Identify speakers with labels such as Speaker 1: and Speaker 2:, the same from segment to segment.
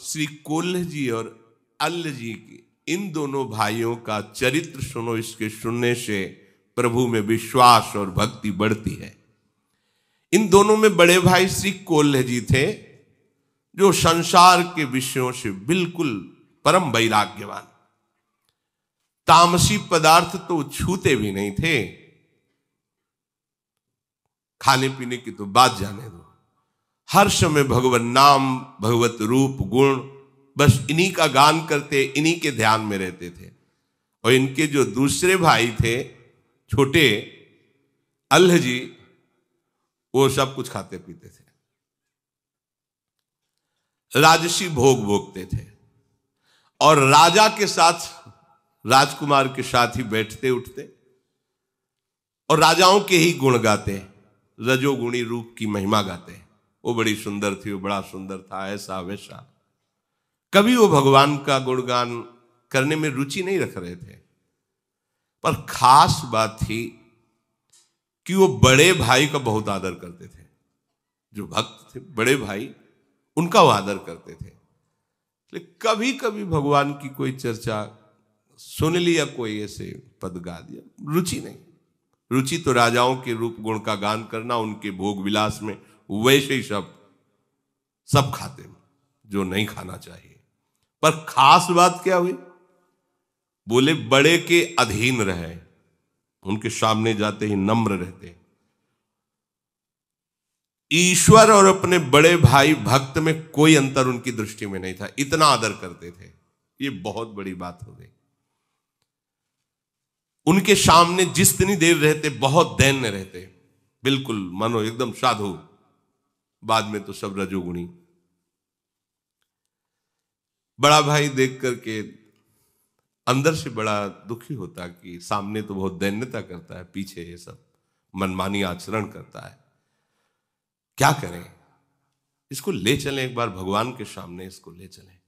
Speaker 1: श्री कोल्ह जी और अल्ल जी की, इन दोनों भाइयों का चरित्र सुनो। इसके सुनने से प्रभु में विश्वास और भक्ति बढ़ती है। इन दोनों में बड़े भाई श्री कोल्ह जी थे, जो संसार के विषयों से बिल्कुल परम वैराग्यवान, तामसी पदार्थ तो छूते भी नहीं थे। खाने पीने की तो बात जाने दो, हर समय भगवत नाम, भगवत रूप गुण, बस इन्हीं का गान करते, इन्हीं के ध्यान में रहते थे। और इनके जो दूसरे भाई थे छोटे, अल्ह जी, वो सब कुछ खाते पीते थे, राजसी भोग भोगते थे, और राजा के साथ, राजकुमार के साथ ही बैठते उठते और राजाओं के ही गुण गाते, रजोगुणी रूप की महिमा गाते। वो बड़ी सुंदर थी, वो बड़ा सुंदर था, ऐसा वैसा। कभी वो भगवान का गुणगान करने में रुचि नहीं रख रहे थे। पर खास बात थी कि वो बड़े भाई का बहुत आदर करते थे। जो भक्त थे बड़े भाई, उनका वो आदर करते थे। लेकिन कभी कभी भगवान की कोई चर्चा सुन लिया, कोई ऐसे पद गा दिया, रुचि नहीं। रुचि तो राजाओं के रूप गुण का गान करना, उनके भोग विलास में, वैसे ही सब खाते जो नहीं खाना चाहिए। पर खास बात क्या हुई, बोले बड़े के अधीन रहे, उनके सामने जाते ही नम्र रहते। ईश्वर और अपने बड़े भाई भक्त में कोई अंतर उनकी दृष्टि में नहीं था, इतना आदर करते थे। ये बहुत बड़ी बात हो गई। उनके सामने जितनी देर रहते बहुत दैन्य रहते, बिल्कुल मानो एकदम साधु। बाद में तो सब रजोगुणी। बड़ा भाई देख करके अंदर से बड़ा दुखी होता कि सामने तो बहुत दैन्यता करता है, पीछे ये सब मनमानी आचरण करता है। क्या करें, इसको ले चलें एक बार भगवान के सामने, इसको ले चलें,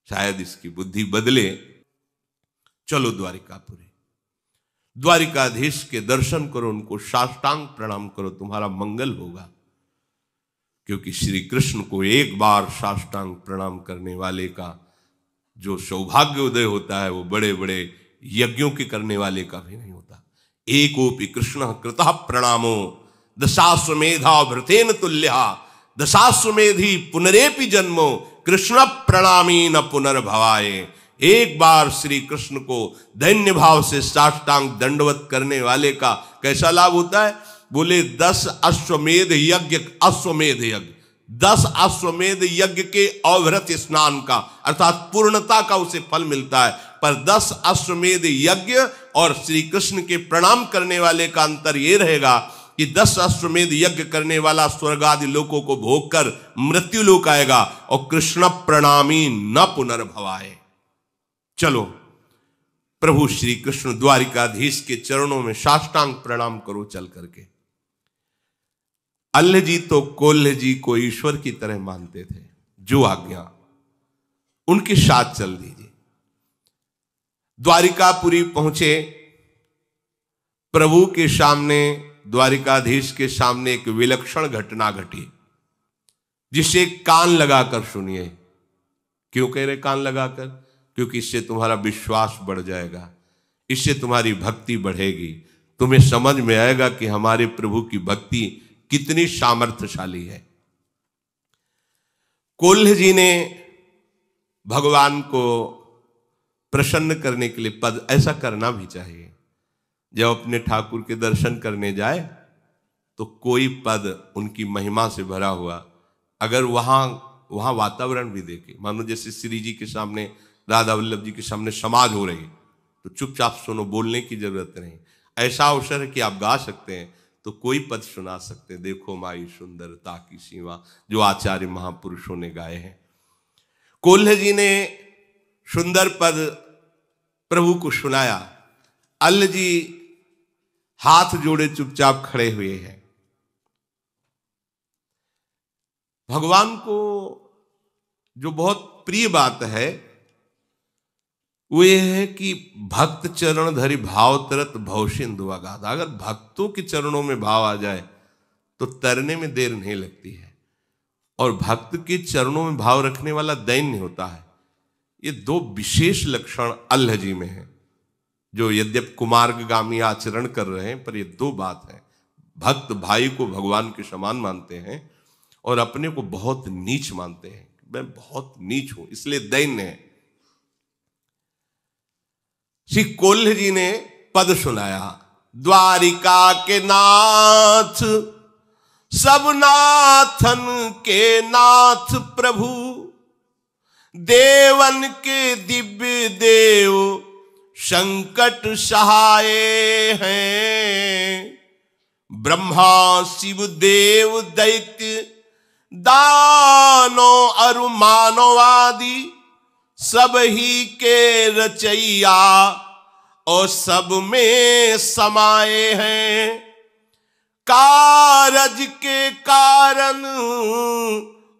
Speaker 1: शायद इसकी बुद्धि बदले। चलो द्वारिकापुरी, द्वारिकाधीश के दर्शन करो, उनको साष्टांग प्रणाम करो, तुम्हारा मंगल होगा। क्योंकि श्री कृष्ण को एक बार साष्टांग प्रणाम करने वाले का जो सौभाग्य उदय होता है, वो बड़े बड़े यज्ञों के करने वाले का भी नहीं होता। एकोपि कृष्ण कृतः प्रणामो दशाश्वमेधा भृतेन तुल्या, दशाश्वमेधी पुनरेपि जन्मो कृष्ण प्रणामी न पुनर्भवाए। एक बार श्री कृष्ण को दैन्य भाव से साष्टांग दंडवत करने वाले का कैसा लाभ होता है? बोले 10 अश्वमेध यज्ञ, अश्वमेध यज्ञ, 10 अश्वमेध यज्ञ के अवृत स्नान का, अर्थात पूर्णता का उसे फल मिलता है। पर 10 अश्वमेध यज्ञ और श्री कृष्ण के प्रणाम करने वाले का अंतर यह रहेगा कि 10 अश्वमेध यज्ञ करने वाला स्वर्ग आदि लोकों को भोग कर मृत्यु लोक आएगा, और कृष्ण प्रणामी न पुनर्भवाए। चलो प्रभु श्री कृष्ण द्वारिकाधीश के चरणों में साष्टांग प्रणाम करो चल करके। अल्ल जी तो कोल्ह जी को ईश्वर की तरह मानते थे, जो आज्ञा उनके साथ चल दीजिए। द्वारिकापुरी पहुंचे, प्रभु के सामने, द्वारिकाधीश के सामने एक विलक्षण घटना घटी, जिसे कान लगाकर सुनिए। क्यों कह रहे कान लगाकर? क्योंकि इससे तुम्हारा विश्वास बढ़ जाएगा, इससे तुम्हारी भक्ति बढ़ेगी, तुम्हें समझ में आएगा कि हमारे प्रभु की भक्ति कितनी सामर्थ्यशाली है। कोल्ह जी ने भगवान को प्रसन्न करने के लिए पद, ऐसा करना भी चाहिए, जब अपने ठाकुर के दर्शन करने जाए तो कोई पद उनकी महिमा से भरा हुआ, अगर वहां वातावरण भी देखे, मानो जैसे श्री जी के सामने, राधा वल्लभ जी के सामने समाज हो रही, तो चुपचाप सुनो, बोलने की जरूरत नहीं। ऐसा अवसर है कि आप गा सकते हैं, तो कोई पद सुना सकते हैं। देखो माई सुंदरता की सीमा, जो आचार्य महापुरुषों ने गाए हैं। कोल्ह जी ने सुंदर पद प्रभु को सुनाया। अल्ल जी हाथ जोड़े चुपचाप खड़े हुए हैं। भगवान को जो बहुत प्रिय बात है वो ये है कि भक्त चरण धरि भाव तरत भवसिंधु अगाध। अगर भक्तों के चरणों में भाव आ जाए तो तरने में देर नहीं लगती है। और भक्त के चरणों में भाव रखने वाला दैन्य होता है। ये दो विशेष लक्षण अल्लाह जी में है, जो यद्यप कुमार्गामी आचरण कर रहे हैं, पर ये दो बात है। भक्त भाई को भगवान के समान मानते हैं और अपने को बहुत नीच मानते हैं। मैं बहुत नीच हूं, इसलिए दैन्य है। श्री कोल्ह जी ने पद सुनाया, द्वारिका के नाथ सब नाथन के नाथ प्रभु, देवन के दिव्य देव संकट सहाय हैं। ब्रह्मा शिव देव दैत्य दानो अरु मानवादि, सब ही के रचैया और सब में समाये हैं। कारज के कारण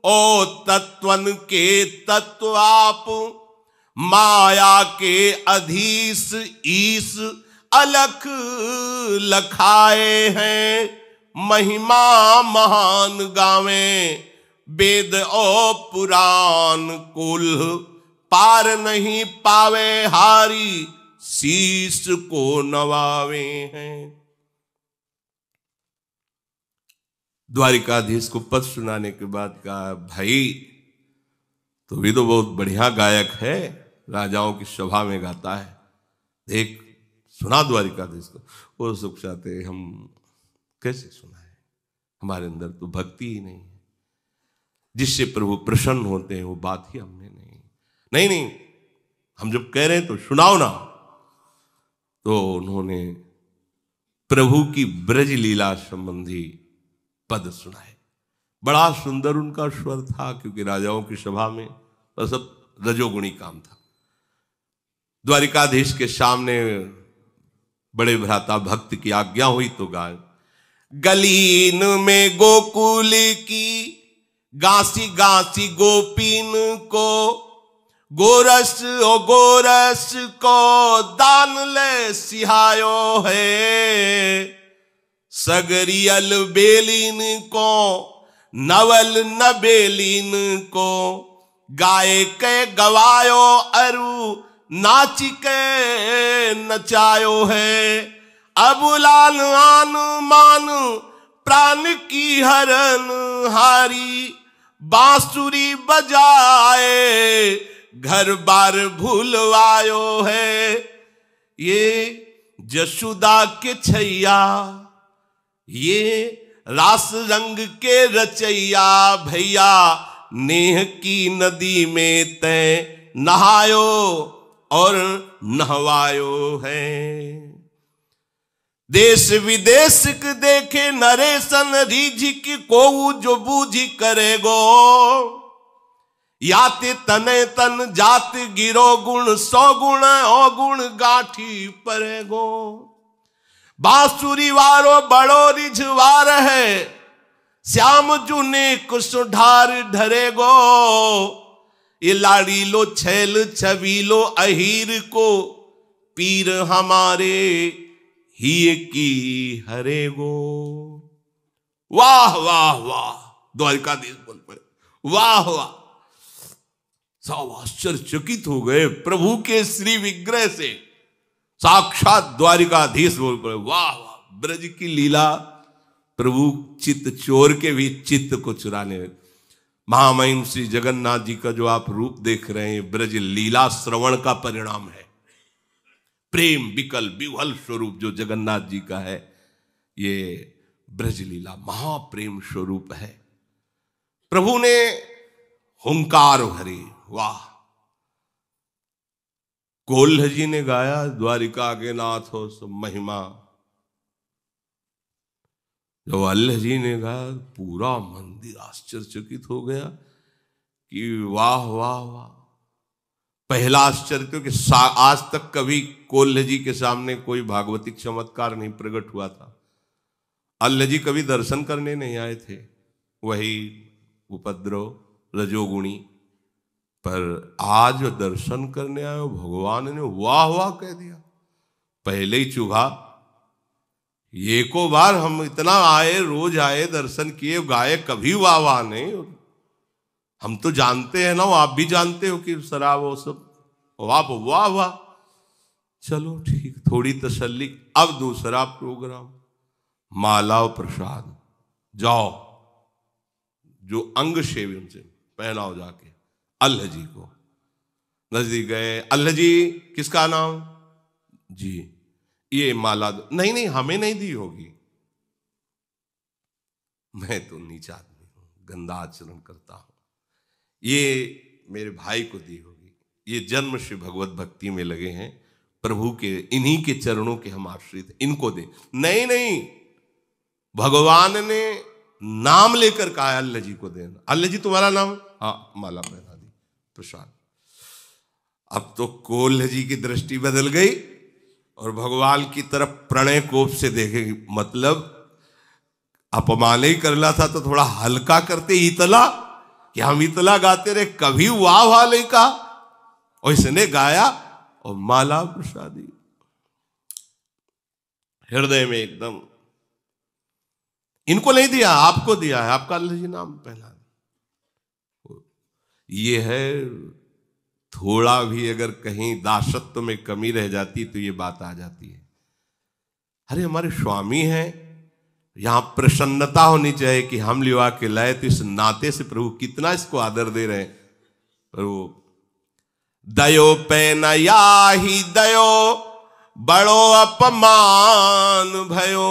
Speaker 1: ओ तत्वन के तत्व आप, माया के अधीश ईश अलख लखाए हैं। महिमा महान गावे वेद और पुराण, कुल पार नहीं पावे हारी शीश को नवावे हैं। द्वारिकाधीश को पद सुनाने के बाद कहा, भाई तो भी तो बहुत बढ़िया गायक है, राजाओं की सभा में गाता है, देख सुना द्वारिकाधीश को। वो सुख चाहते हम कैसे सुनाए, हमारे अंदर तो भक्ति ही नहीं है। जिससे प्रभु प्रसन्न होते हैं वो बात ही हमने नहीं, हम जब कह रहे हैं तो सुनाओ ना। तो उन्होंने प्रभु की ब्रज लीला संबंधी पद सुनाए। बड़ा सुंदर उनका स्वर था, क्योंकि राजाओं की सभा में तो सब रजोगुणी काम था। द्वारिकाधीश के सामने बड़े भ्राता भक्त की आज्ञा हुई तो गाय, गलीन में गोकुल की गासी गासी गोपीन को, गोरस ओ गोरस को दान ले सिहायो है। सगरियल बेलीन को नवल न बेलीन को, गाय के गवायो अरु नाच के नचायो है। अबुलाल आन मान प्राण की हरन हारी, बांसुरी बजाए घर बार भूलवायो है। ये जशुदा के छैया, ये रास रंग के रचैया, भैया नेह की नदी में तय नहायो और नहवायो है। देश विदेश के देखे नरेशन रीझिक को जो बूझी करेगो, याते तने तन जात गिरो गुण, सौ गुण अवगुण गाठी परेगो। बांसुरी वारो बड़ो रिझवार है, श्याम जुने कुसुढार ढरेगो। ये लाड़ी लो छैल छबीलो अहीर को, पीर हमारे ही की हरेगो। वाह वाह वाह, द्वारिकाधीश बोल पड़े, वाह वाह। सब आश्चर्यचकित हो गए प्रभु के श्री विग्रह से। साक्षात द्वारिकाधीश बोल पड़े, वाह वाह। ब्रज की लीला प्रभु चित्त चोर के भी चित्त को चुराने। महामहिम श्री जगन्नाथ जी का जो आप रूप देख रहे हैं, ब्रज लीला श्रवण का परिणाम है। प्रेम विकल विह्वल स्वरूप जो जगन्नाथ जी का है, ये ब्रज लीला महाप्रेम स्वरूप है। प्रभु ने हुंकार भरी, वाह। कोल्ह जी ने गाया, द्वारिका के नाथ हो सब महिमा। जब अल्लाह जी ने गाया, पूरा मंदिर आश्चर्यचकित हो गया कि वाह वाह वाह। पहला आश्चर्य, क्योंकि आज तक कभी कोल्ह जी के सामने कोई भागवतिक चमत्कार नहीं प्रकट हुआ था। अल्लाह जी कभी दर्शन करने नहीं आए थे, वही उपद्रव रजोगुणी। पर आज दर्शन करने आए, भगवान ने वाह वाह कह दिया। पहले ही चुभा, एको बार हम इतना आए, रोज आए, दर्शन किए, गाए, कभी वाह वाह नहीं। हम तो जानते हैं ना, आप भी जानते हो कि शराब वो सब। वाह वाह वाह, चलो ठीक, थोड़ी तसल्ली। अब दूसरा प्रोग्राम, माला और प्रसाद। जाओ, जो अंग सेवन से पहनाओ जाके अल्लाह जी को। नजदीक गए, अल्लाह जी किसका नाम? जी, ये माला नहीं नहीं हमें नहीं दी होगी, मैं तो नीचा आदमी हूं, गंदा आचरण करता हूं, ये मेरे भाई को दी होगी। ये जन्म से भगवत भक्ति में लगे हैं, प्रभु के इन्हीं के चरणों के हम आश्रित, इनको दे। नहीं नहीं, भगवान ने नाम लेकर कहा अल्लाह जी को देना। अल्लाह जी तुम्हारा नाम? हाँ, माला पहना दी, प्रसाद। अब तो कोल्ह जी की दृष्टि बदल गई और भगवान की तरफ प्रणय कोप से देखेगी। मतलब अपमान ही करना था तो थोड़ा हल्का करते, इतला कि हम इतला गाते रहे, कभी वाह वाह नहीं कहा, और इसने गाया और माला प्रसादी हृदय में एकदम। इनको नहीं दिया, आपको दिया है, आपका अल्लाह जी नाम पहला। ये है, थोड़ा भी अगर कहीं दासत्व में कमी रह जाती तो ये बात आ जाती है। अरे हमारे स्वामी हैं, यहां प्रसन्नता होनी चाहिए कि हम लिवा के लाए, तो इस नाते से प्रभु कितना इसको आदर दे रहे हैं। प्रभु दयो पे नया ही दयो, बड़ो अपमान भयो।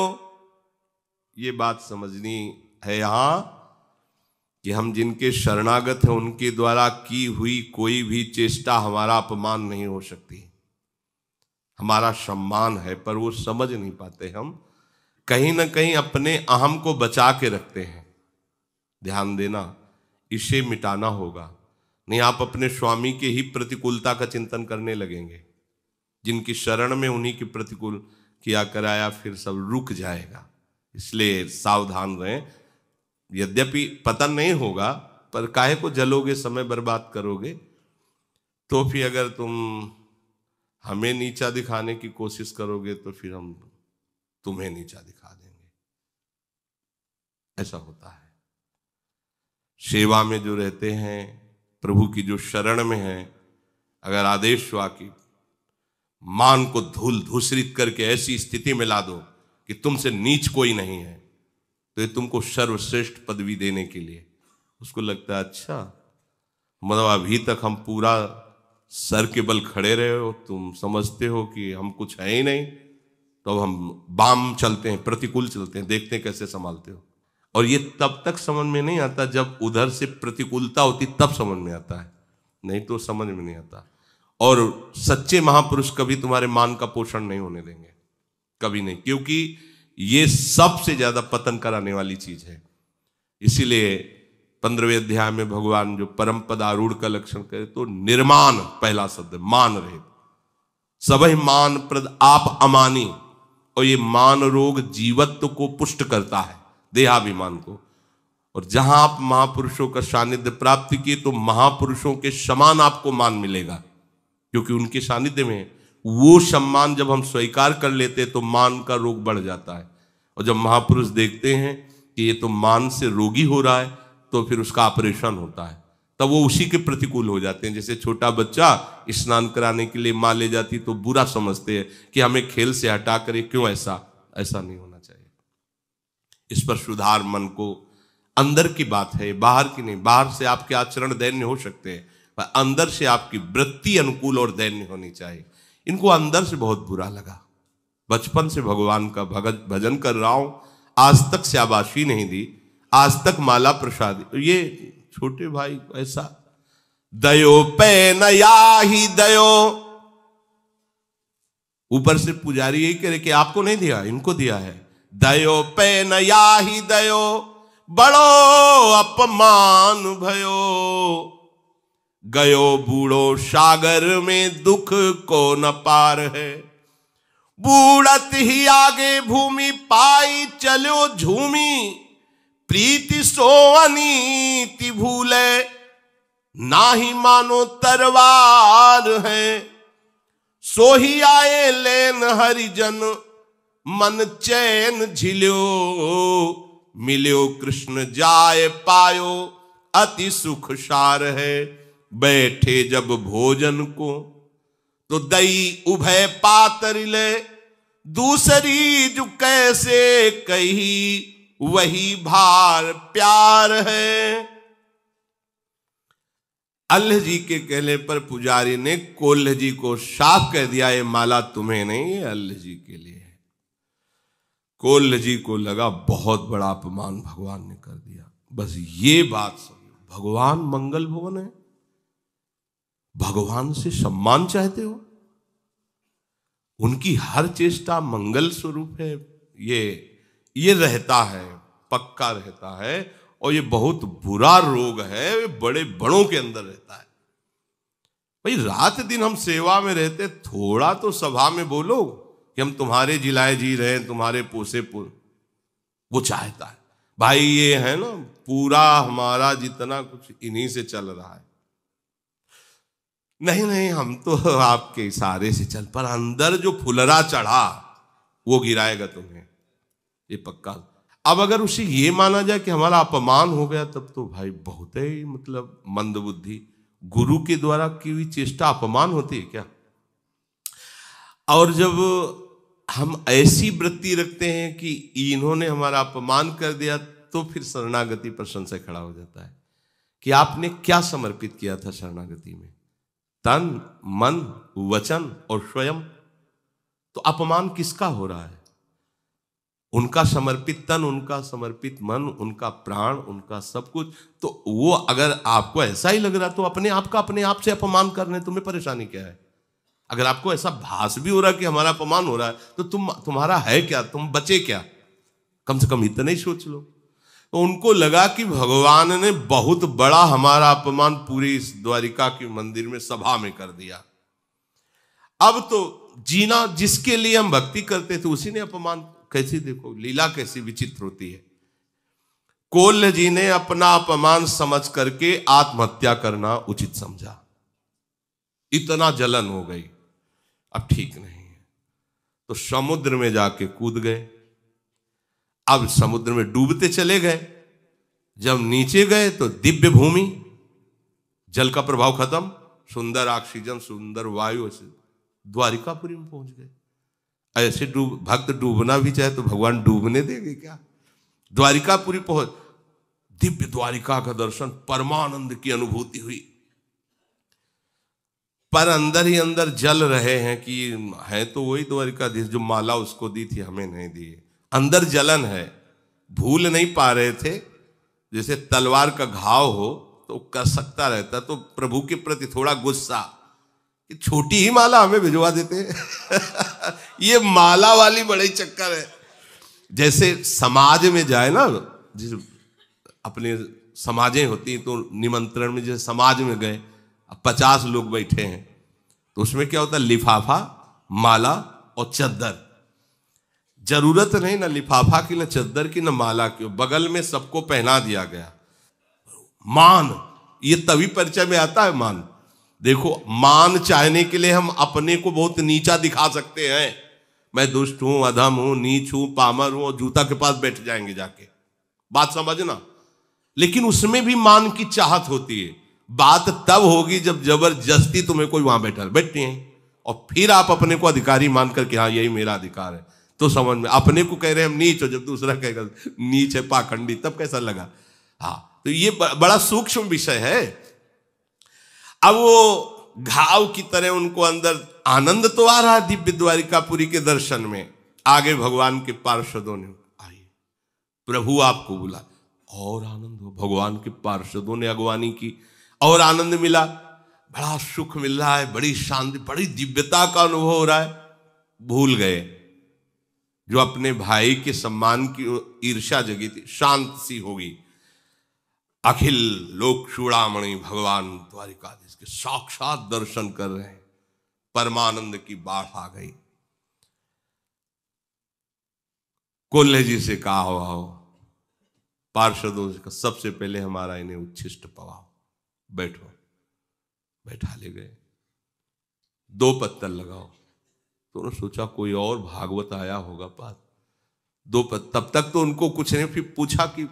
Speaker 1: ये बात समझनी है यहां कि हम जिनके शरणागत हैं उनके द्वारा की हुई कोई भी चेष्टा हमारा अपमान नहीं हो सकती, हमारा सम्मान है। पर वो समझ नहीं पाते, हम कहीं ना कहीं अपने अहम को बचा के रखते हैं। ध्यान देना, इसे मिटाना होगा, नहीं आप अपने स्वामी के ही प्रतिकूलता का चिंतन करने लगेंगे। जिनकी शरण में उन्हीं की प्रतिकूल किया कराया, फिर सब रुक जाएगा। इसलिए सावधान रहें। यद्यपि पतन नहीं होगा, पर काहे को जलोगे, समय बर्बाद करोगे। तो फिर अगर तुम हमें नीचा दिखाने की कोशिश करोगे तो फिर हम तुम्हें नीचा दिखा देंगे। ऐसा होता है। सेवा में जो रहते हैं, प्रभु की जो शरण में हैं, अगर आदेश हुआ कि मान को धूल धूसरित करके ऐसी स्थिति में ला दो कि तुमसे नीच कोई नहीं है, तो ये तुमको सर्वश्रेष्ठ पदवी देने के लिए, उसको लगता है अच्छा, मतलब अभी तक हम पूरा सर के बल खड़े रहे हो, तुम समझते हो कि हम कुछ है ही नहीं, तो अब हम बाम चलते हैं, प्रतिकूल चलते हैं, देखते हैं कैसे संभालते हो। और ये तब तक समझ में नहीं आता जब उधर से प्रतिकूलता होती, तब समझ में आता है, नहीं तो समझ में नहीं आता। और सच्चे महापुरुष कभी तुम्हारे मान का पोषण नहीं होने देंगे, कभी नहीं, क्योंकि ये सबसे ज्यादा पतन कराने वाली चीज है। इसीलिए 15वें अध्याय में भगवान जो परम पद आरूढ़ का लक्षण करे, तो निर्मान पहला शब्द, मान रहे सबही मान प्रद आप अमानी। और ये मान रोग जीवत्व को पुष्ट करता है, देहाभिमान को। और जहां आप महापुरुषों का सानिध्य प्राप्त किए, तो महापुरुषों के समान आपको मान मिलेगा, क्योंकि उनके सानिध्य में वो सम्मान जब हम स्वीकार कर लेते हैं तो मान का रोग बढ़ जाता है। और जब महापुरुष देखते हैं कि ये तो मान से रोगी हो रहा है, तो फिर उसका ऑपरेशन होता है, तब वो उसी के प्रतिकूल हो जाते हैं। जैसे छोटा बच्चा स्नान कराने के लिए मां ले जाती तो बुरा समझते हैं कि हमें खेल से हटा कर, क्यों ऐसा नहीं होना चाहिए। इस पर सुधार मन को, अंदर की बात है, बाहर की नहीं। बाहर से आपके आचरण दैन्य हो सकते हैं, पर अंदर से आपकी वृत्ति अनुकूल और दैन्य होनी चाहिए। इनको अंदर से बहुत बुरा लगा, बचपन से भगवान का भजन कर रहा हूं, आज तक शाबाशी नहीं दी, आज तक माला प्रसाद। ये छोटे भाई ऐसा दयो पे नया ही दयो। ऊपर से पुजारी यही कह रहे कि आपको नहीं दिया, इनको दिया है। दयो पे नया ही दयो, बड़ो अपमान भयो। गयो बूढ़ो सागर में दुख को न पार है। बूढ़त ही आगे भूमि पाई चलो झूमी। प्रीति सो अनीति भूले, नाही मानो तरवार है। सो ही आए लेन हरिजन, मन चैन झिल्यो। मिल्यो कृष्ण जाय पायो, अति सुख सार है। बैठे जब भोजन को तो दई उभय पातर ले, दूसरी जो कैसे कही वही भार प्यार है। अल्लाह जी के कहने पर पुजारी ने कोल्ह जी को साफ कह दिया, ये माला तुम्हें नहीं, ये अल्लाह जी के लिए है। कोल्ह जी को लगा बहुत बड़ा अपमान भगवान ने कर दिया। बस ये बात समझो, भगवान मंगल भवन है, भगवान से सम्मान चाहते हो, उनकी हर चेष्टा मंगल स्वरूप है। ये रहता है, पक्का रहता है। और ये बहुत बुरा रोग है, बड़े बड़ों के अंदर रहता है। भाई रात दिन हम सेवा में रहते, थोड़ा तो सभा में बोलो कि हम तुम्हारे जिलाए जी रहे, तुम्हारे पोसे वो चाहता है। भाई ये है ना, पूरा हमारा जितना कुछ इन्हीं से चल रहा है। नहीं हम तो आपके इशारे से चल, पर अंदर जो फुलरा चढ़ा वो गिराएगा तुम्हें, ये पक्का। अब अगर उसे ये माना जाए कि हमारा अपमान हो गया, तब तो भाई बहुत ही मतलब मंदबुद्धि। गुरु के द्वारा की हुई चेष्टा अपमान होती है क्या? और जब हम ऐसी वृत्ति रखते हैं कि इन्होंने हमारा अपमान कर दिया, तो फिर शरणागति पर संशय खड़ा हो जाता है कि आपने क्या समर्पित किया था शरणागति में, तन मन वचन और स्वयं। तो अपमान किसका हो रहा है? उनका समर्पित तन, उनका समर्पित मन, उनका प्राण, उनका सब कुछ। तो वो अगर आपको ऐसा ही लग रहा, तो अपने आप का अपने आप से अपमान करने तुम्हें परेशानी क्या है? अगर आपको ऐसा भास भी हो रहा है कि हमारा अपमान हो रहा है, तो तुम्हारा है क्या, तुम बचे क्या? कम से कम इतना ही सोच लो। तो उनको लगा कि भगवान ने बहुत बड़ा हमारा अपमान पूरी इस द्वारिका के मंदिर में सभा में कर दिया। अब तो जीना जिसके लिए हम भक्ति करते थे, उसी ने अपमान। कैसी देखो लीला कैसी विचित्र होती है। कोल्ह जी ने अपना अपमान समझ करके आत्महत्या करना उचित समझा। इतना जलन हो गई, अब ठीक नहीं है, तो समुद्र में जाके कूद गए। अब समुद्र में डूबते चले गए। जब नीचे गए तो दिव्य भूमि, जल का प्रभाव खत्म, सुंदर ऑक्सीजन, सुंदर वायु, ऐसे द्वारिकापुरी में पहुंच गए। ऐसे भक्त डूबना भी चाहे तो भगवान डूबने देंगे क्या? द्वारिकापुरी पहुंच, दिव्य द्वारिका का दर्शन, परमानंद की अनुभूति हुई। पर अंदर ही अंदर जल रहे हैं कि है तो वही द्वारिकाधीश, जो माला उसको दी थी हमें नहीं दी। अंदर जलन है, भूल नहीं पा रहे थे। जैसे तलवार का घाव हो तो कर सकता रहता, तो प्रभु के प्रति थोड़ा गुस्सा, छोटी ही माला हमें भिजवा देते हैं। ये माला वाली बड़ी चक्कर है। जैसे समाज में जाए ना, जिस अपने समाजें होती तो निमंत्रण में, जैसे समाज में गए, 50 लोग बैठे हैं, तो उसमें क्या होता है, लिफाफा, माला और चद्दर। जरूरत नहीं ना लिफाफा की, ना चद्दर की, ना माला की, बगल में सबको पहना दिया गया। मान, ये तभी परिचय में आता है मान। देखो, मान चाहने के लिए हम अपने को बहुत नीचा दिखा सकते हैं। मैं दुष्ट हूं, अधम हूं, नीच हूं, पामर हूं, और जूता के पास बैठ जाएंगे जाके, बात समझना। लेकिन उसमें भी मान की चाहत होती है। बात तब होगी जब जबरदस्ती तुम्हें कोई वहां बैठे हैं, और फिर आप अपने को अधिकारी मानकर कि हाँ यही मेरा अधिकार है, तो समझ में। अपने को कह रहे हैं हम नीच हो, जब दूसरा कहेगा नीच है, पाखंडी, तब कैसा लगा? हाँ, तो ये बड़ा सूक्ष्म विषय है। अब वो घाव की तरह उनको अंदर आनंद तो आ रहा है दिव्य द्वारिकापुरी के दर्शन में। आगे भगवान के पार्षदों ने, आइए प्रभु आपको बुला, और आनंद हो। भगवान के पार्षदों ने अगवानी की, और आनंद मिला, बड़ा सुख मिल रहा है, बड़ी शांति, बड़ी दिव्यता का अनुभव हो रहा है। भूल गए जो अपने भाई के सम्मान की ईर्ष्या जगी थी, शांत सी होगी। अखिल लोक चूड़ामणि भगवान द्वारिकाधीश के साक्षात दर्शन कर रहे हैं, परमानंद की बाढ़ आ गई। कोल्हे जी से कहा हो, पार्षदों से, सबसे पहले हमारा इन्हें उच्छिष्ट पवाओ, बैठो। बैठा ले गए, 2 पत्तल लगाओ। तो उन्होंने सोचा कोई और भागवत आया होगा पास, 2 पत्तल। तब तक तो उनको कुछ नहीं, फिर पूछा कि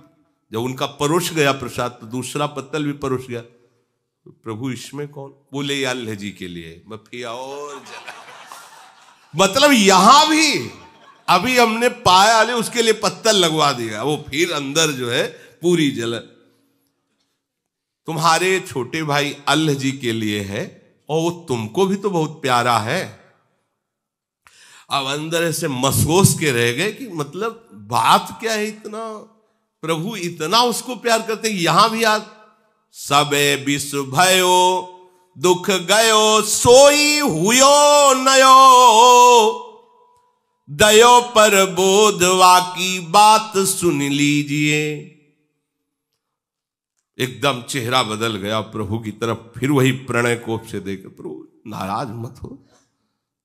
Speaker 1: जब उनका परोस गया प्रसाद तो दूसरा पत्तल भी परोस गया। तो प्रभु इसमें कौन? बोले अल्लाह जी के लिए। मैं फिर और मतलब यहां भी अभी हमने पाया ले उसके लिए पत्तल लगवा दिया, वो फिर अंदर जो है पूरी जलन। तुम्हारे छोटे भाई अल्लाह जी के लिए है और वो तुमको भी तो बहुत प्यारा है। अब अंदर ऐसे महसूस के रह गए कि मतलब बात क्या है, इतना प्रभु इतना उसको प्यार करते। यहां भी आज सबे विश्व भयो दुख गयो सोई हुयो नयो, दयो पर बोधवा की बात सुन लीजिए। एकदम चेहरा बदल गया प्रभु की तरफ, फिर वही प्रणय कोप से देखे, प्रभु नाराज मत हो,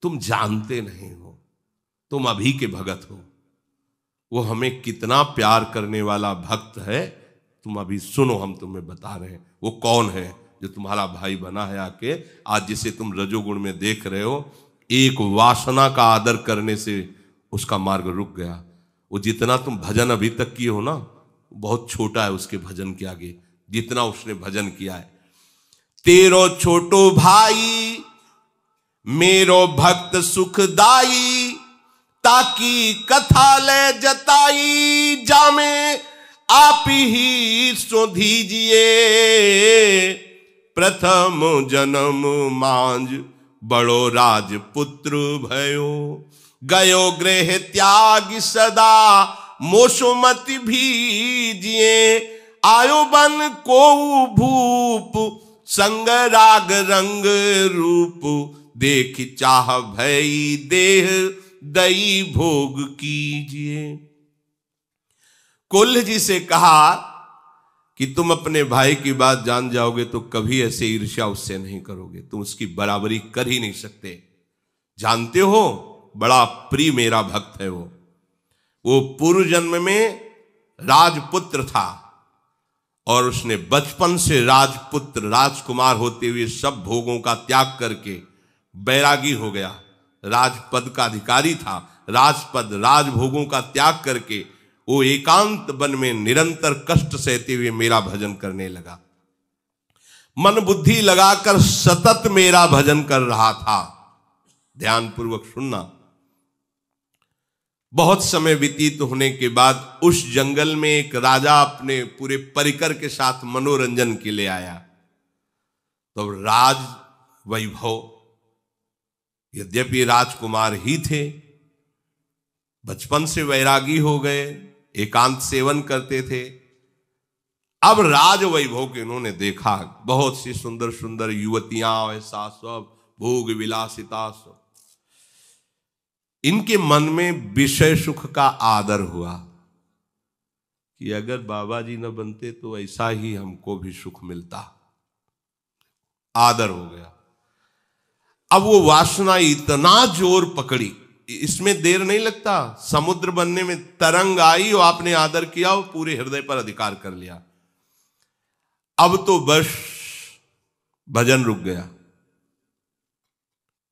Speaker 1: तुम जानते नहीं हो, तुम अभी के भगत हो, वो हमें कितना प्यार करने वाला भक्त है, तुम अभी सुनो, हम तुम्हें बता रहे हैं वो कौन है जो तुम्हारा भाई बना है आके। आज जिसे तुम रजोगुण में देख रहे हो, एक वासना का आदर करने से उसका मार्ग रुक गया। वो जितना तुम भजन अभी तक किए हो ना, बहुत छोटा है उसके भजन के आगे, जितना उसने भजन किया है। तेरो छोटो भाई मेरो भक्त सुखदाई, ताकि कथा ले जताई, जामे आप ही सो दीजिए। प्रथम जन्म मांझ बड़ो राजपुत्र भयो, गयो गृह त्याग सदा मोसुमति भीजिए। आयो बन को भूप संग राग रंग रूप, देख चाह भई देह दई भोग कीजिए। कोल्ह जी से कहा कि तुम अपने भाई की बात जान जाओगे तो कभी ऐसे ईर्ष्या उससे नहीं करोगे, तुम उसकी बराबरी कर ही नहीं सकते। जानते हो बड़ा प्रिय मेरा भक्त है वो पूर्व जन्म में राजपुत्र था और उसने बचपन से राजपुत्र राजकुमार होते हुए सब भोगों का त्याग करके बैरागी हो गया। राजपद का अधिकारी था, राजपद राजभोगों का त्याग करके वो एकांत वन में निरंतर कष्ट सहते हुए मेरा भजन करने लगा। मन बुद्धि लगाकर सतत मेरा भजन कर रहा था। ध्यान पूर्वक सुनना। बहुत समय व्यतीत होने के बाद उस जंगल में एक राजा अपने पूरे परिकर के साथ मनोरंजन के लिए आया। तो राज वैभव, यद्यपि राजकुमार ही थे, बचपन से वैरागी हो गए, एकांत सेवन करते थे। अब राज वैभव के इन्होंने देखा, बहुत सी सुंदर सुंदर युवतियां, ऐसा सब भोग विलासिता सब। इनके मन में विषय सुख का आदर हुआ कि अगर बाबा जी न बनते तो ऐसा ही हमको भी सुख मिलता। आदर हो गया। अब वो वासना इतना जोर पकड़ी, इसमें देर नहीं लगता, समुद्र बनने में तरंग आई और आपने आदर किया, वो पूरे हृदय पर अधिकार कर लिया। अब तो बस भजन रुक गया।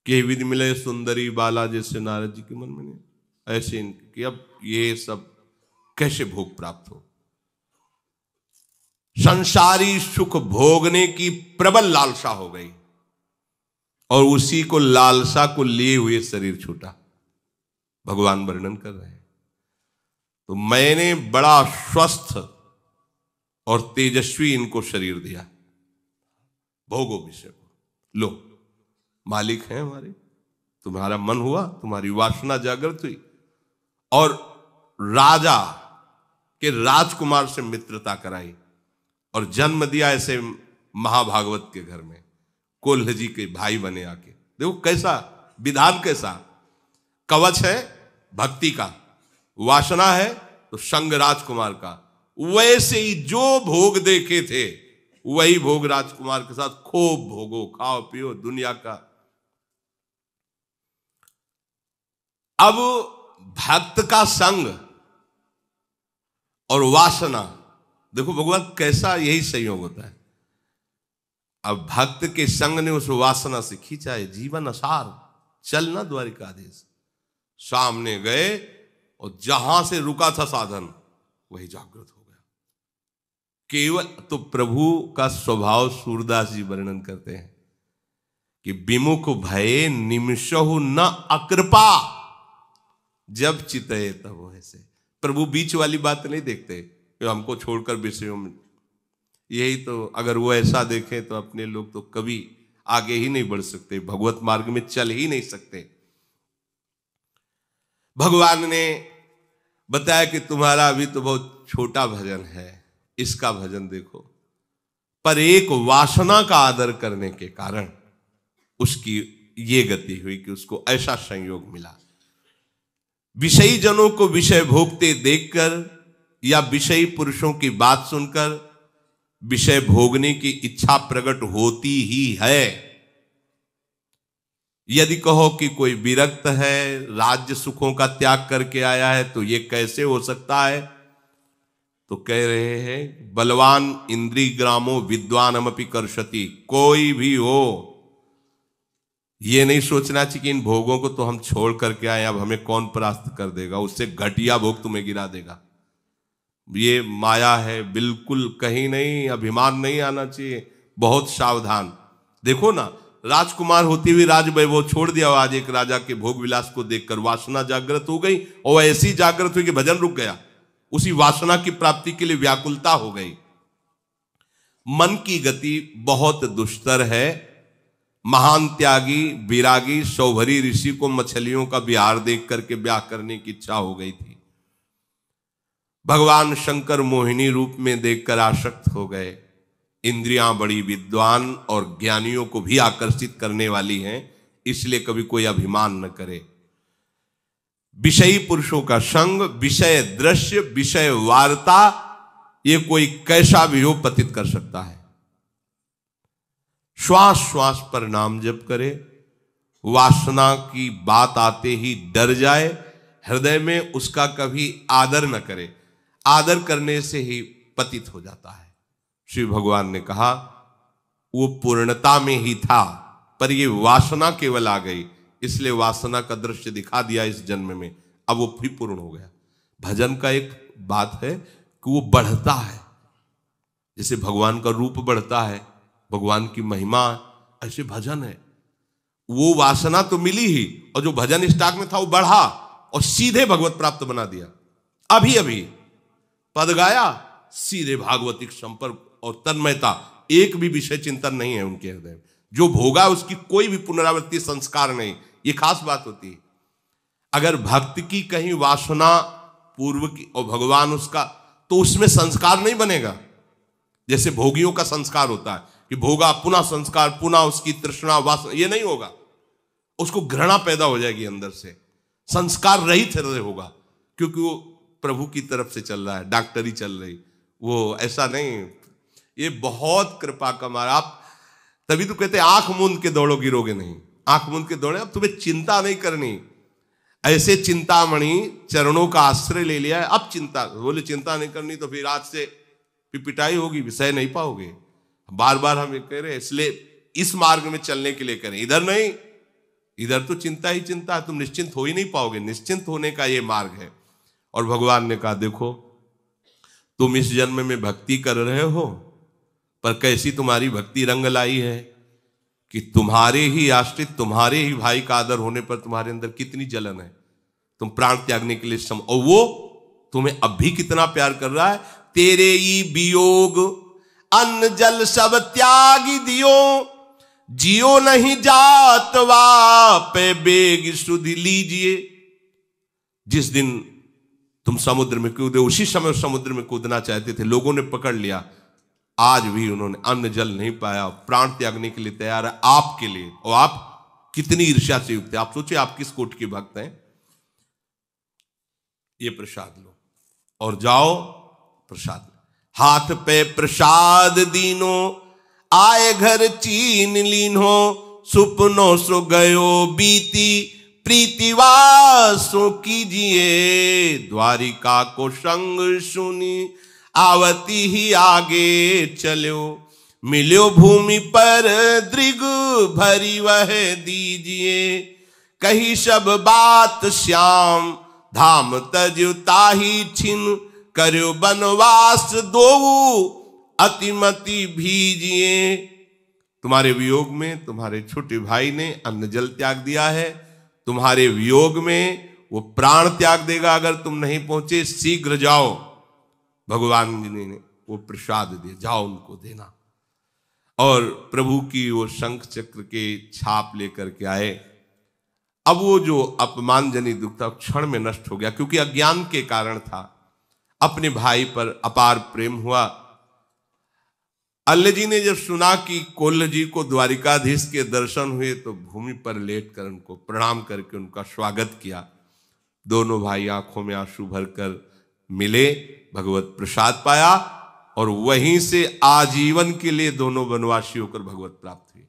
Speaker 1: के विधि मिले सुंदरी बाला, जैसे नारद जी के मन में नहीं, ऐसे कि अब ये सब कैसे भोग प्राप्त हो। संसारी सुख भोगने की प्रबल लालसा हो गई और उसी को लालसा को लिए हुए शरीर छूटा। भगवान वर्णन कर रहे हैं। तो मैंने बड़ा स्वस्थ और तेजस्वी इनको शरीर दिया, भोगो विषय को, लो मालिक हैं हमारे, तुम्हारा मन हुआ, तुम्हारी वासना जागृत हुई और राजा के राजकुमार से मित्रता कराई और जन्म दिया ऐसे महाभागवत के घर में। कोल्ह जी के भाई बने आके। देखो कैसा विधान, कैसा कवच है भक्ति का, वासना है तो संग राजकुमार का। वैसे ही जो भोग देखे थे वही भोग राजकुमार के साथ खूब भोगो, खाओ पियो दुनिया का। अब भक्त का संग और वासना, देखो भगवान कैसा यही संयोग होता है। अब भक्त के संग ने उस वासना से खींचा है, जीवन असार चलना द्वारिकाधीश। सामने गए और जहां से रुका था साधन वही जागृत हो गया। केवल तो प्रभु का स्वभाव सूरदास जी वर्णन करते हैं कि विमुख भये निमिषहु न अकृपा, जब चितये तब ऐसे। प्रभु बीच वाली बात नहीं देखते कि हमको छोड़कर विषयों में, यही तो अगर वो ऐसा देखें तो अपने लोग तो कभी आगे ही नहीं बढ़ सकते, भगवत मार्ग में चल ही नहीं सकते। भगवान ने बताया कि तुम्हारा अभी तो बहुत छोटा भजन है, इसका भजन देखो। पर एक वासना का आदर करने के कारण उसकी ये गति हुई कि उसको ऐसा संयोग मिला। विषयी जनों को विषय भोगते देखकर या विषयी पुरुषों की बात सुनकर विषय भोगने की इच्छा प्रकट होती ही है। यदि कहो कि कोई विरक्त है, राज्य सुखों का त्याग करके आया है, तो ये कैसे हो सकता है? तो कह रहे हैं बलवान इंद्रिय ग्रामो विद्वानमपि कर्षति। कोई भी हो, ये नहीं सोचना चाहिए कि इन भोगों को तो हम छोड़ करके आए, अब हमें कौन परास्त कर देगा, उससे घटिया भोग तुम्हें गिरा देगा। ये माया है, बिल्कुल कहीं नहीं, अभिमान नहीं आना चाहिए, बहुत सावधान। देखो ना, राजकुमार होती हुई राज वैभव छोड़ दिया आज एक राजा के भोग विलास को देखकर वासना जागृत हो गई, और ऐसी जागृत हुई कि भजन रुक गया, उसी वासना की प्राप्ति के लिए व्याकुलता हो गई। मन की गति बहुत दुष्तर है। महान त्यागी विरागी सौभरी ऋषि को मछलियों का विहार देख करके ब्याह करने की इच्छा हो गई थी। भगवान शंकर मोहिनी रूप में देखकर आसक्त हो गए। इंद्रियां बड़ी विद्वान और ज्ञानियों को भी आकर्षित करने वाली हैं, इसलिए कभी कोई अभिमान न करे। विषयी पुरुषों का संग, विषय दृश्य, विषय वार्ता, ये कोई कैसा भी हो पतित कर सकता है। श्वास श्वास पर नाम जप करे, वासना की बात आते ही डर जाए, हृदय में उसका कभी आदर न करे, आदर करने से ही पतित हो जाता है। श्री भगवान ने कहा वो पूर्णता में ही था, पर ये वासना केवल आ गई, इसलिए वासना का दृश्य दिखा दिया इस जन्म में, अब वो फिर पूर्ण हो गया। भजन का एक बात है कि वो बढ़ता है, जैसे भगवान का रूप बढ़ता है, भगवान की महिमा, ऐसे भजन है। वो वासना तो मिली ही, और जो भजन स्टॉक में था वो बढ़ा और सीधे भगवत प्राप्त बना दिया। अभी अभी पद गाया, सीधे भागवतिक संपर्क और तन्मयता, एक भी विषय चिंतन नहीं है उनके हृदय में। जो भोगा उसकी कोई भी पुनरावृत्ति संस्कार नहीं, ये खास बात होती है। अगर भक्त की कहीं वासना पूर्व की और भगवान उसका, तो उसमें संस्कार नहीं बनेगा। जैसे भोगियों का संस्कार होता है कि भोगा पुनः संस्कार, पुनः उसकी तृष्णा वासना, ये नहीं होगा। उसको घृणा पैदा हो जाएगी अंदर से, संस्कार रहित हृदय होगा, क्योंकि वो प्रभु की तरफ से चल रहा है, डॉक्टरी चल रही, वो ऐसा नहीं। ये बहुत कृपा का मारा। आप तभी तो कहते हैं आंख मूंद के दौड़ो गिरोगे नहीं, आंख मूंद के दौड़े। अब तुम्हें चिंता नहीं करनी, ऐसे चिंतामणि चरणों का आश्रय ले लिया है, अब चिंता, बोले चिंता नहीं करनी तो फिर आज से फिर पिटाई होगी, विषय नहीं पाओगे। बार बार हम ये कह रहे हैं, इसलिए इस मार्ग में चलने के लिए करें, इधर नहीं। इधर तो चिंता ही चिंता है, तुम निश्चिंत हो ही नहीं पाओगे। निश्चिंत होने का ये मार्ग है। और भगवान ने कहा देखो, तुम इस जन्म में भक्ति कर रहे हो, पर कैसी तुम्हारी भक्ति रंग लाई है कि तुम्हारे ही आश्रित, तुम्हारे ही भाई का आदर होने पर तुम्हारे अंदर कितनी जलन है। तुम प्राण त्यागने के लिए और वो तुम्हें अब भी कितना प्यार कर रहा है। तेरे ही वियोग अन्न जल सब त्यागी दियो, जियो नहीं जात वापे बेग सुधि लीजिए। जिस दिन तुम समुद्र में कूदे, उसी समय समुद्र में कूदना चाहते थे, लोगों ने पकड़ लिया, आज भी उन्होंने अन्न जल नहीं पाया, प्राण त्यागने के लिए तैयार है आपके लिए। और आप कितनी ईर्ष्या से युक्त है। आप सोचिए आप किस कोटि के भक्त हैं। ये प्रसाद लो और जाओ प्रसाद। हाथ पे प्रसाद दीनो, आए घर चीन लीनो, सुपनो सो गयो बीती, प्रीतिवासो कीजिए। द्वारिका को संग सुनी, आवती ही आगे चलो, मिलो भूमि पर दृग भरी वह दीजिए। कही सब बात श्याम, धाम तज ताही छिन, करो बनवास दो अतिमति भीजिए। तुम्हारे वियोग में तुम्हारे छोटे भाई ने अन्न जल त्याग दिया है, तुम्हारे वियोग में वो प्राण त्याग देगा अगर तुम नहीं पहुंचे। शीघ्र जाओ, भगवान जी ने वो प्रसाद दिए, जाओ उनको देना। और प्रभु की वो शंख चक्र के छाप लेकर के आए। अब वो जो अपमानजनित दुख था क्षण में नष्ट हो गया, क्योंकि अज्ञान के कारण था। अपने भाई पर अपार प्रेम हुआ। अल्ल जी ने जब सुना कि कोल्ह जी को द्वारिकाधीश के दर्शन हुए तो भूमि पर लेटकर उनको प्रणाम करके उनका स्वागत किया। दोनों भाई आंखों में आंसू भरकर मिले, भगवत प्रसाद पाया और वहीं से आजीवन के लिए दोनों वनवासी होकर भगवत प्राप्त हुए।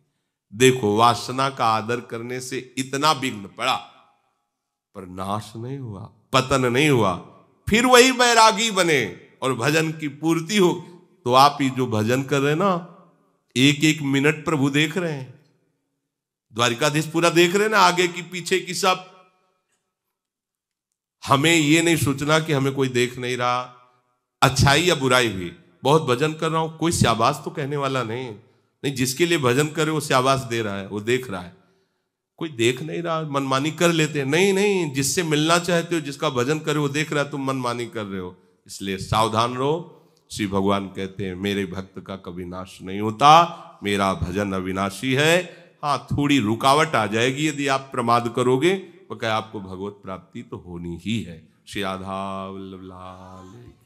Speaker 1: देखो, वासना का आदर करने से इतना विघ्न पड़ा पर नाश नहीं हुआ, पतन नहीं हुआ। फिर वही बैरागी बने और भजन की पूर्ति हो। तो आप ही जो भजन कर रहे हैं ना, एक एक मिनट प्रभु देख रहे हैं, द्वारिकाधीश पूरा देख रहे हैं ना, आगे की पीछे की सब। हमें ये नहीं सोचना कि हमें कोई देख नहीं रहा, अच्छाई या बुराई भी। बहुत भजन कर रहा हूं, कोई शाबाश तो कहने वाला नहीं, जिसके लिए भजन करे वो शाबाश दे रहा है, वो देख रहा है। कोई देख नहीं रहा, मनमानी कर लेते हैं। नहीं, जिससे मिलना चाहते हो, जिसका भजन करे वो देख रहा है, तुम मनमानी कर रहे हो। इसलिए सावधान रहो। श्री भगवान कहते हैं मेरे भक्त का कभी नाश नहीं होता, मेरा भजन अविनाशी है। हाँ, थोड़ी रुकावट आ जाएगी यदि आप प्रमाद करोगे, तो क्या आपको भगवत प्राप्ति तो होनी ही है। श्री राधा वल्लभ लाल।